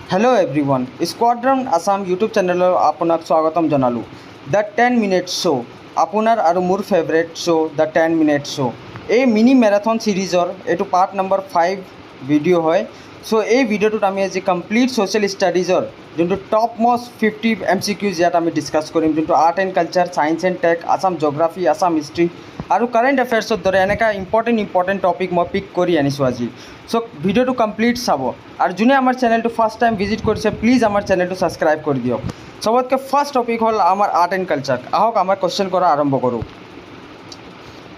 Hello everyone squadron Assam YouTube channel आपनाक स्वागतम जनालू द 10 मिनिट शो आपनार और मोर favourite show the 10 minute show ये मिनी मैराथन सिरिजर यू पार्ट नम्बर 5 भिडिओ है। सो ये भिडिओट आम आज कम्प्लीट सोशल स्टाडिजर जो टप मोस्ट 50 MCQs इतना डिसकास करें जो art and culture science and tech Assam geography Assam history और कारेंट एफेयर्सर दरे एनेका इम्पर्टेन्ट टपिक मैं पिक कर आनिছোঁ আজি। सो भिडिओ कम्प्लीट चाब और जोने आमार चैनल फार्स्ट टाइम विजिट करिছে प्लिज आमार चैनल सबसक्राइब कर दियक। सबतके फार्स्ट टपिक हल आमार आर्ट एंड कल्चर। आहक आमार क्वेश्चन करा आरम्भ करूँ।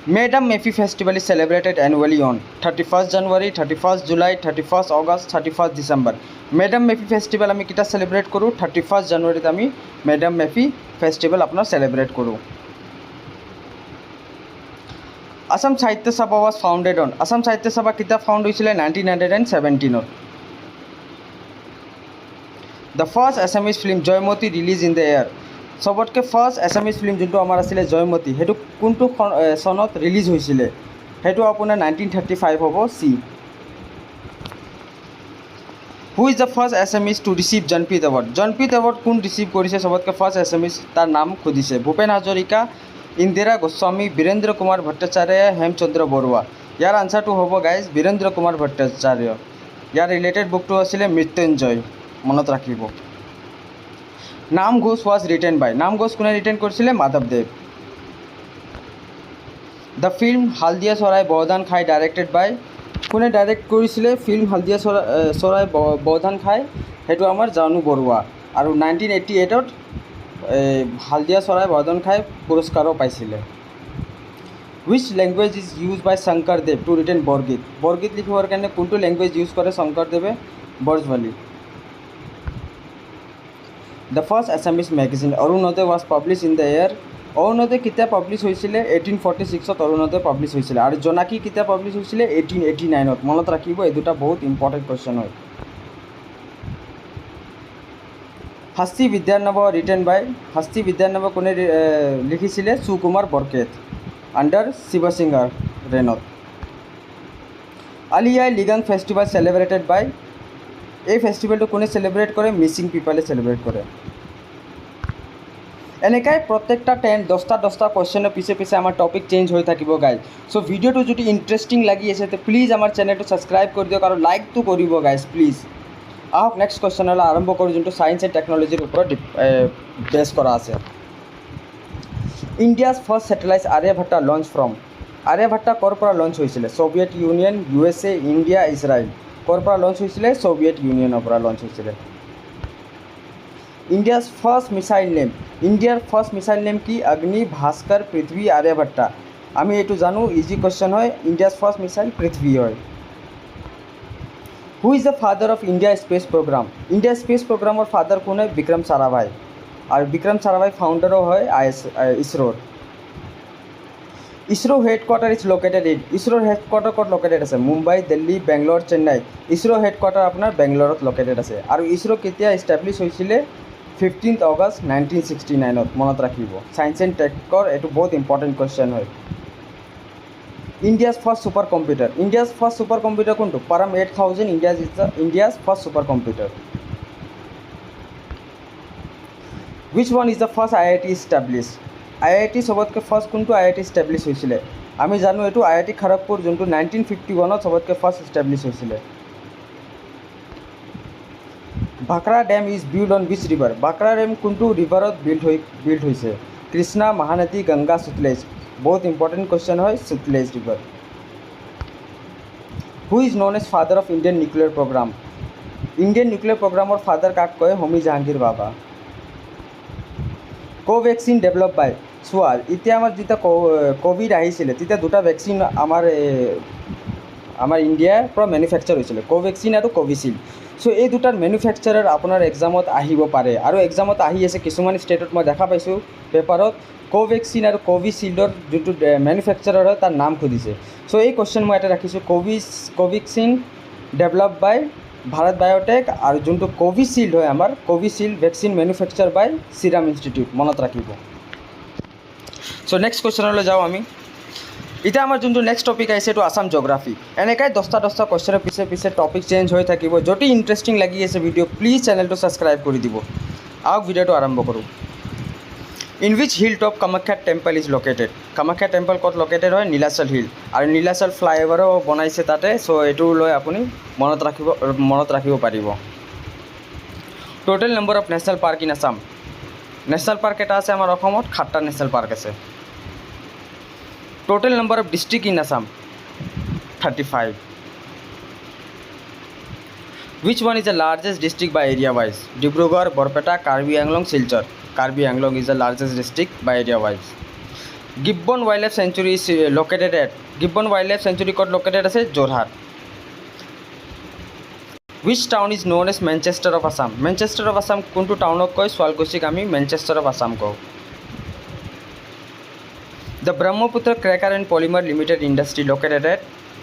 Medam Mephi festival is celebrated annually on 31 January, 31 July, 31 August, 31 December। Medam Mephi festival आमी किता सेलिब्रेट करूँ 31 January आमी मेडाम मेफी फेस्टिवल अपना सेलिब्रेट करूँ। आसाम साहित्य सभा was founded on Assam Sahitya Sabha किता फाउंड होइছিলে 1917। The first Assamese film Joymati release in the year. सबतके फार्स्ट एसामिज फिल्म जो आमार आছিলে जयमती हेतु कोनटु सनत रिलीज होइছিলে हेतु आपुनार 1935 हबो सी। Who is the first Assamese to receive Jnanpith award. Jnanpith award कोन रिसीव करिছে सबतके फार्स्ट एसामिज तार नाम खुदिছে भूपेन हाजरिका, इंदिरा गोस्वामी, वीरेंद्र कुमार भट्टाचार्य, हेमचंद्र बरुआ। यार आंसर तो हम गाइज वीरेंद्र कुमार भट्टाचार्य। यार रिलेटेड बुक तो आছিলে मृत्युंजय मनत राखिब। नाम घोष वाज रिटेन बाय नाम घोष कोने retain करिছিলে Madhavdev. The film Haldia सराय बवधान खाई डायरेक्टेड बाय कोने डायरेक्ट करिছিলে फिल्म हालदिया सराय बवधान खाई हेतु आमार जानू बरुआ और 1988 हालदिया सराय बवधान खाई पुरस्कारों पाइছিলে। Which language is use by Sankardev to written Borgeet. Borgeet लिखिबार कारण कोनटो लैंग्वेज यूज करे शंकरदेवे Brajavali. The first Assamese magazine Arunodoi was publish in the year. Arunodoi किता पब्लिश होइছিলে 1846 अरुणोदय पब्लिश होइছিলে और जोनाकी किता पब्लिश होइছিলে 1889 मनत राखिब। ए दुटा बहुत इम्पर्टेन्ट क्वेश्चन है। हस्ती विद्यानव रिटेन बाय हस्ती विद्यानव कोने लिखिছিলে सुकुमार बरकेत अंडर शिवसिंगर रेनत। Ali Aye Ligang festival celebrated by এই फेस्टिवल कोने सेलिब्रेट करे मिसिंग पिपले सेलिब्रेट करे। এনেকাই प्रत्येकटा 10টা क्वेश्चन पिछे पिछे आमार टपिक चेंज हो थाकिब गाइज। सो भिडिओ जो इंटरेस्टिंग लगी आछे तो प्लिज आमार चैनल सबसक्राइब कर दियक और लाइक तो करिब गाइज प्लिज। आहक नेक्स्ट क्वेश्चन आरम्भ करूँ जो साइंस एंड टेक्नोलॉजीर ऊपर बेस करा आछे। India's first satellite Aryabhata launch from. Aryabhata कर पर लॉन्च होइছিলে Soviet Union, USA, India, Israel. कर पर लॉन्च होइছিলে सोवियत यूनियन पर लॉन्च होइছিলে। इंडियाज फर्स्ट मिसाइल नेम इंडियार फर्स्ट मिसाइल नेम की अग्नि, भास्कर, पृथ्वी, आर्यभट्टा। आमी एटू जानू इजी क्वेश्चन है। इंडियाज फर्स्ट मिसाइल पृथ्वी है। Who is the father of India space program. India space program और फादर कौन है विक्रम साराभाई और विक्रम साराभाई फाउंडर है ISRO. ISRO headquarter is located in ISRO headquarter कत लोकेटेड है मुम्बई, दिल्ली, बेंगलोर, चेन्नई। इसरो हेडक्वार्टर अपना बेंगलोर लोकेटेड है और इसरो केতিয়া एस्टाब्लिश होइছিলে 15 August 1969 मनत राखिब। साइंस एंड टेकर एटू बहुत इम्पर्टेन्ट क्वेश्चन है। India's first super computer India's first super computer कौन Param 8000 India's first super computer. Which one is the first IIT establish. IIT सबतके फर्स्ट कोनटो IIT एस्टाब्लिश होइছিলে आमी जानू एटू IIT खड़गपुर जो 1951 सबतके फर्स्ट एस्टाब्लिश होइছিলে। Bhakra dam is build on which river. Bhakra dam कोनटो रिवरत बिल्ड होइছে कृष्णा, महानदी, गंगा, सतलेज। बहुत इम्पर्टेन्ट क्वेश्चन है Sutlej river. Who is known as father of Indian nuclear program. Indian nuclear program और फादर काक कहे Homi Jahangir Bhabha. Covaxin develop by चुआ इतना आमार जेटा कोविड आहिছিলে तेতিয়া दुटा वैक्सीन आमार इंडियार पर मैन्युफैक्चार होइছিলে कोवैक्सिन और कोविशील्ड। सो ये दुटार मैन्युफैक्चारार आपनार एग्जामत आहिब पारे और एग्जामत आहि आछे किछुमान स्टेटत मैं देखा पाइছোঁ पेपारत कोवैक्सिन और कोविशील्डर जो मैन्युफैक्चारार है तार नाम खुदिছে। सो ये क्वेश्चन मैं এটা राखिছোঁ Covaxin develop by Bharat Biotech और जो कोविशील्ड है आमार Covishield vaccine manufacture by Serum Institute मनत राखिब। सो नेक्स्ट क्वेश्चन जाओ आमी। এতিয়া আমাৰ যোনটো নেক্সট টপিক আহিছে এইটো আসাম জিঅ'গ্ৰাফি এনেকৈ 10টা কুৱেশ্যনৰ পিছে টপিক চেঞ্জ হৈ থাকিব যদি ইণ্টাৰেষ্টিং লাগি আছে ভিডিঅ' প্লিজ চেনেলটো ছাবস্ক্ৰাইব কৰি দিব আহক ভিডিঅ'টো আৰম্ভ কৰোঁ in which hill top Kamakhya temple is located Kamakhya temple ক'ত লোকেটেড হয় নীলাচল হিল আৰু নীলাচল ফ্লাইঅভাৰো বনাইছে তাতে চ' এইটো লৈ আপুনি মনত ৰাখিব পাৰিব total number of national park in Assam national park এটা আছে আমাৰ অসমত 7টা নেশ্যনেল পাৰ্ক আছে total number of district in Assam 35 Which one is the largest district by area wise? Dibrugarh, Borpeta, Karbi Anglong, Silchar. Karbi Anglong is the largest district by area wise. Gibbon Wildlife Sanctuary is located at Gibbon Wildlife Sanctuary code located as Jorhat. Which town is known as Manchester of Assam? Manchester of Assam kuntu town of koi Swalkoshik ami Manchester of Assam ko. The Brahmaputra Cracker and Polymer Limited Industry located at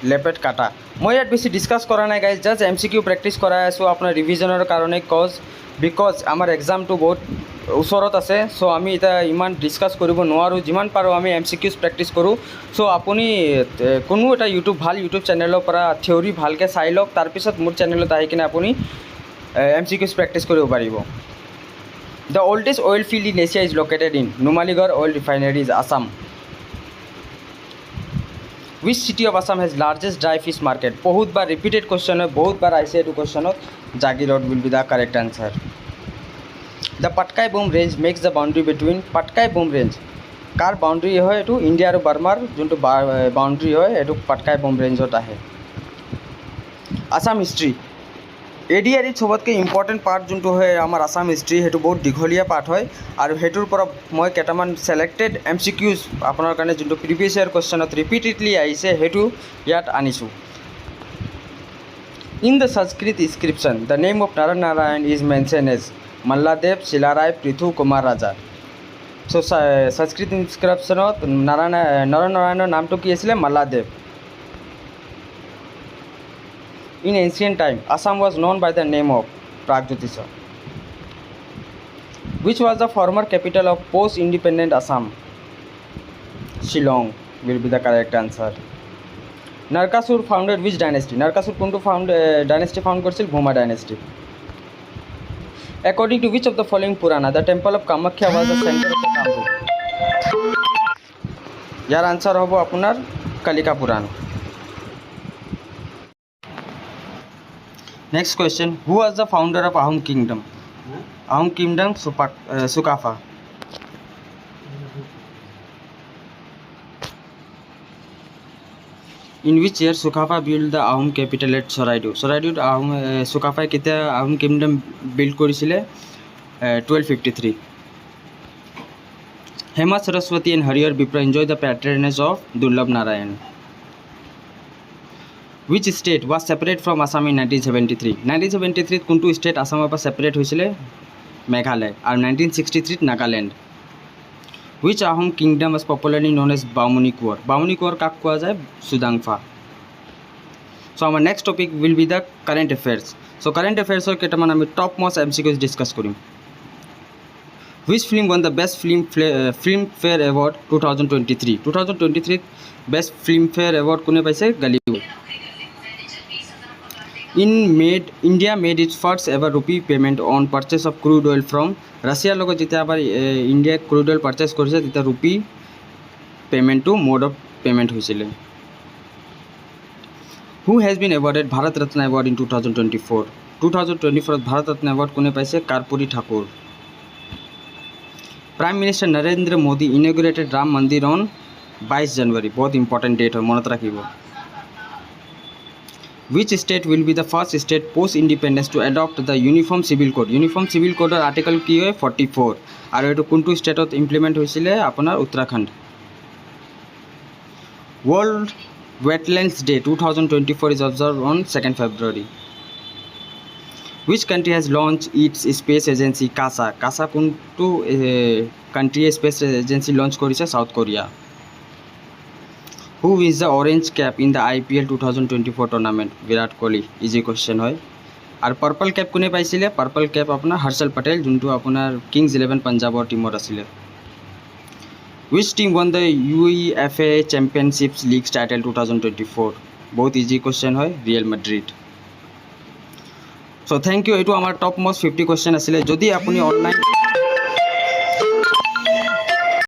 লেপেট কাটা মই ইয়াত বেছি discuss কৰা নাই guys just MCQ practice কৰাই আছোঁ আপোনাৰ ৰিভিজনৰ কাৰণে বিকজ আমাৰ এক্সামটো বহুত ওচৰত আছে চ' আমি এতিয়া ইমান ডিছকাছ কৰিব নোৱাৰোঁ যিমান পাৰোঁ আমি MCQs প্ৰেক্টিছ কৰোঁ চ' আপুনি কোনো এটা ভাল ইউটিউব চেনেলৰ পৰা থিয়ৰী ভালকৈ চাই লওক তাৰপিছত মোৰ চেনেলত আহি কিনে আপুনি MCQs প্ৰেক্টিছ কৰিব পাৰিব the oldest oil field in Asia is located in Numaligarh oil refinery is Assam Which city of Assam has largest dry fish market? बहुत बार repeated question है बहुत बार ऐसे टू क्वेश्चन हो Jagirod will be the correct answer. The Patkai Boom range makes the boundary between Patkai Boom range. Car boundary है to India और बर्मार जो boundary है to Patkai बोम रेंज होता है आसाम हिस्ट्री एडिआर सबतके इम्पर्टेन्ट पार्ट जो है आम आसाम हिस्ट्री है बहुत दीघलिया पार्ट है और हेटुर मैं केटामान सेलेक्टेड MCQs आपनार कारण जो प्रिवियस इयर क्वेश्चन रिपिटेडली आइसे हेटु इयात आनिछु in the Sanskrit inscription the name of Nara Narayan is mention as Malladev Chilarai पृथु कुमार राजा सो संस्कृत इंस्क्रिप्शन नर नारायण नाम तो कि आছিলে मल्लादेव In ancient time, Assam was known by the name of Pragjyotisha. Which was the former capital of post-independent Assam? Shillong will be the correct answer. Narkasur founded which dynasty? Narkasur kuntu dynasty found korsil Bhuma dynasty. According to which of the following Purana, the temple of Kamakhya was the center of the Kamruk? Yar answer hobo apunar Kalika Purana. Next question, who was the founder of Ahom Kingdom? Ahom Kingdom Sukafa. In which year Sukafa built the Ahom capital at Soraidu? Soraidu Ahom Sukafa ketia Ahom Kingdom built korisile 1253. Hema Saraswati and Harihar Bipra enjoy the patronage of Durlabh Narayan. Which state was separate from Assam in 1973? 1973 কোনটো state আসামৰ পৰা separate হৈছিলে মেঘালয় আৰু 1963 Nagaland Which Ahom kingdom was popularly known as Bamuni Kaur? Bamuni Kaur কাক কোৱা যায় সুদাংফা So our next topic will be the current affairs. So current affairs or কেটামান আমি top most MCQs discuss কৰিম Which film won the best Filmfare Award 2023? 2023 best Filmfare Award কোনে পাইছে গালিউড India made its first ever rupee payment on purchase of crude oil from Russia logo jete abar India crude oil purchase korise tita rupee payment to mode of payment hoisile Who has been awarded Bharat Ratna Award in 2024 2024 Bharat Ratna Award kone paise Karpuri Thakur Prime Minister Narendra Modi inaugurated Ram Mandir on 22 January बहुत important date है मनत राखिबो Which state will be the first state post-independence to adopt the Uniform Civil Code? Uniform Civil Code article কি হয় 44 আৰু এটো কোনটো ষ্টেটত implement হৈছিলে আপোনাৰ Uttarakhand World Wetlands Day 2024 is observed on 2nd February. Which country has launched its space agency CASA? CASA কোনটো country space agency launch কৰিছে South Korea. Who is the orange cap in the IPL 2024 tournament? Virat Kohli. Easy question হয় আৰু purple cap কোনে পাইছিলে purple cap আপোনাৰ হৰ্ষল পটেল যোনটো আপোনাৰ Kings 11 পাঞ্জাবৰ টিমত আছিল Which team won the UEFA Championships League title 2024? बहुत इजी क्वेश्चन है, real Madrid. So thank you, ये आम टॉप मोस्ट 50 क्वेश्चन आছিলে। যদি আপুনি অনলাइन